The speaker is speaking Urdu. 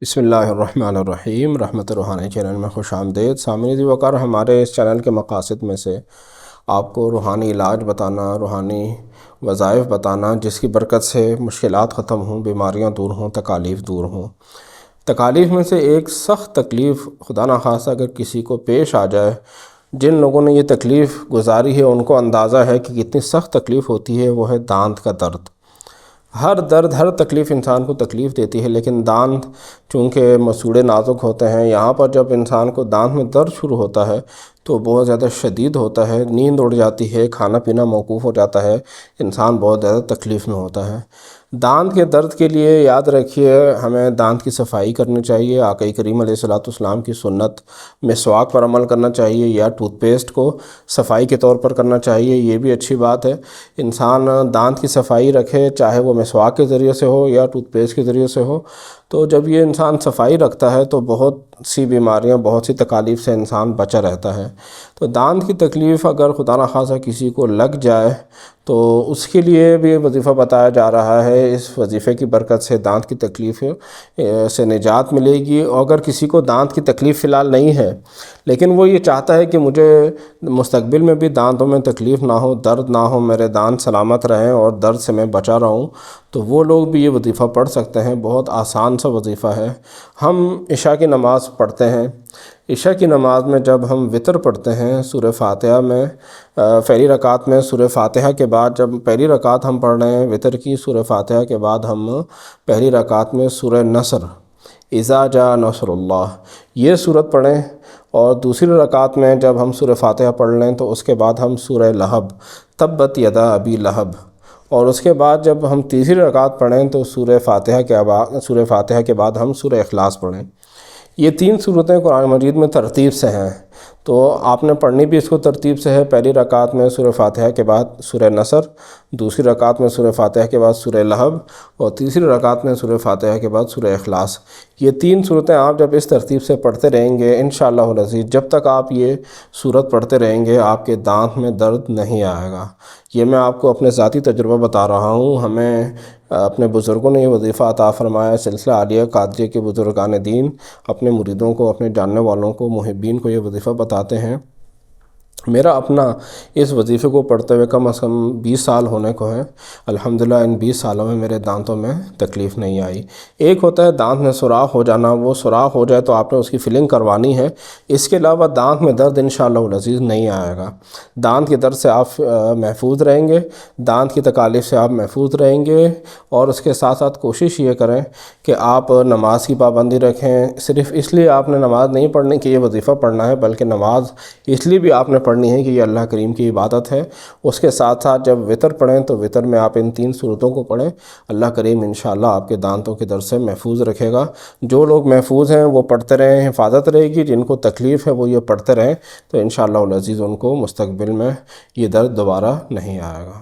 بسم اللہ الرحمن الرحیم۔ رحمت روحانی چینل میں خوش آمدید سامعین وقار۔ ہمارے اس چینل کے مقاصد میں سے آپ کو روحانی علاج بتانا، روحانی وظائف بتانا جس کی برکت سے مشکلات ختم ہوں، بیماریاں دور ہوں، تکالیف دور ہوں۔ تکالیف میں سے ایک سخت تکلیف خدا نخواستہ اگر کسی کو پیش آ جائے، جن لوگوں نے یہ تکلیف گزاری ہے ان کو اندازہ ہے کہ کتنی سخت تکلیف ہوتی ہے، وہ ہے دانت کا درد۔ ہر درد، ہر تکلیف انسان کو تکلیف دیتی ہے، لیکن دانت چونکہ مسوڑے نازک ہوتے ہیں، یہاں پر جب انسان کو دانت میں درد شروع ہوتا ہے تو بہت زیادہ شدید ہوتا ہے، نیند اڑ جاتی ہے، کھانا پینا موقوف ہو جاتا ہے، انسان بہت زیادہ تکلیف میں ہوتا ہے۔ دانت کے درد کے لیے یاد رکھیے ہمیں دانت کی صفائی کرنی چاہیے۔ آقا کریم علیہ السلام کی سنت مسواک پر عمل کرنا چاہیے یا ٹوتھ پیسٹ کو صفائی کے طور پر کرنا چاہیے، یہ بھی اچھی بات ہے۔ انسان دانت کی صفائی رکھے، چاہے وہ مسواک کے ذریعے سے ہو یا ٹوتھ پیسٹ کے ذریعے سے ہو، تو جب یہ انسان صفائی رکھتا ہے تو بہت سی بیماریاں، بہت سی تکالیف سے انسان بچا رہتا ہے۔ تو دانت کی تکلیف اگر خدا نخواستہ کسی کو لگ جائے تو اس کے لیے بھی وظیفہ بتایا جا رہا ہے۔ اس وظیفے کی برکت سے دانت کی تکلیف سے نجات ملے گی۔ اور اگر کسی کو دانت کی تکلیف فی الحال نہیں ہے لیکن وہ یہ چاہتا ہے کہ مجھے مستقبل میں بھی دانتوں میں تکلیف نہ ہو، درد نہ ہو، میرے دانت سلامت رہیں اور درد سے میں بچا رہوں، تو وہ لوگ بھی یہ وظیفہ پڑھ سکتے ہیں۔ بہت آسان سا وظیفہ ہے۔ ہم عشاء کی نماز پڑھتے ہیں، عشاء کی نماز میں جب ہم وطر پڑھتے ہیں سورہ فاتحہ میں، پہلی رکعت میں سورہ فاتحہ کے بعد جب پہلی رکعت ہم پڑھ رہے ہیں وطر کی، سورہ فاتحہ کے بعد ہم پہلی رکعت میں سورہ نصر، اذا جاء نصر اللہ، یہ سورت پڑھیں، اور دوسری رکعت میں جب ہم سورہ فاتحہ پڑھ لیں تو اس کے بعد ہم سورہ لہب، تبت یدا ابی لہب، اور اس کے بعد جب ہم تیسری رکعت پڑھیں تو سورہ فاتحہ کے بعد ہم سورہ اخلاص پڑھیں۔ یہ تین صورتیں قرآن مجید میں ترتیب سے ہیں، تو آپ نے پڑھنی بھی اس کو ترتیب سے ہے۔ پہلی رکعت میں سورہ فاتحہ کے بعد سورہ نصر، دوسری رکعت میں سورہ فاتحہ کے بعد سورہ لہب، اور تیسری رکعت میں سورہ فاتحہ کے بعد سورہ اخلاص۔ یہ تین صورتیں آپ جب اس ترتیب سے پڑھتے رہیں گے انشاءاللہ العزیز، جب تک آپ یہ صورت پڑھتے رہیں گے آپ کے دانت میں درد نہیں آئے گا۔ یہ میں آپ کو اپنے ذاتی تجربہ بتا رہا ہوں۔ ہمیں اپنے بزرگوں نے یہ وظیفہ عطا فرمایا، سلسلہ عالیہ قادریہ کے بزرگان دین اپنے مریدوں کو، اپنے جاننے والوں کو، محبین کو یہ وظیفہ بتاتے ہیں۔ میرا اپنا اس وظیفے کو پڑھتے ہوئے کم از کم 20 سال ہونے کو ہے۔ الحمدللہ ان 20 سالوں میں میرے دانتوں میں تکلیف نہیں آئی۔ ایک ہوتا ہے دانت میں سوراخ ہو جانا، وہ سوراخ ہو جائے تو آپ نے اس کی فلنگ کروانی ہے، اس کے علاوہ دانت میں درد انشاءاللہ العزیز نہیں آئے گا۔ دانت کے درد سے آپ محفوظ رہیں گے، دانت کی تکالیف سے آپ محفوظ رہیں گے، اور اس کے ساتھ ساتھ کوشش یہ کریں کہ آپ نماز کی پابندی رکھیں۔ صرف اس لیے آپ نے نماز نہیں پڑھنی کہ یہ وظیفہ پڑھنا ہے، بلکہ نماز اس لیے بھی آپ نے پڑھنی ہے کہ یہ اللہ کریم کی عبادت ہے۔ اس کے ساتھ ساتھ جب وطر پڑھیں تو وطر میں آپ ان تین صورتوں کو پڑھیں، اللہ کریم انشاءاللہ آپ کے دانتوں کے درد سے محفوظ رکھے گا۔ جو لوگ محفوظ ہیں وہ پڑھتے رہیں، حفاظت رہے گی۔ جن کو تکلیف ہے وہ یہ پڑھتے رہیں تو انشاءاللہ العزیز ان کو مستقبل میں یہ درد دوبارہ نہیں آئے گا۔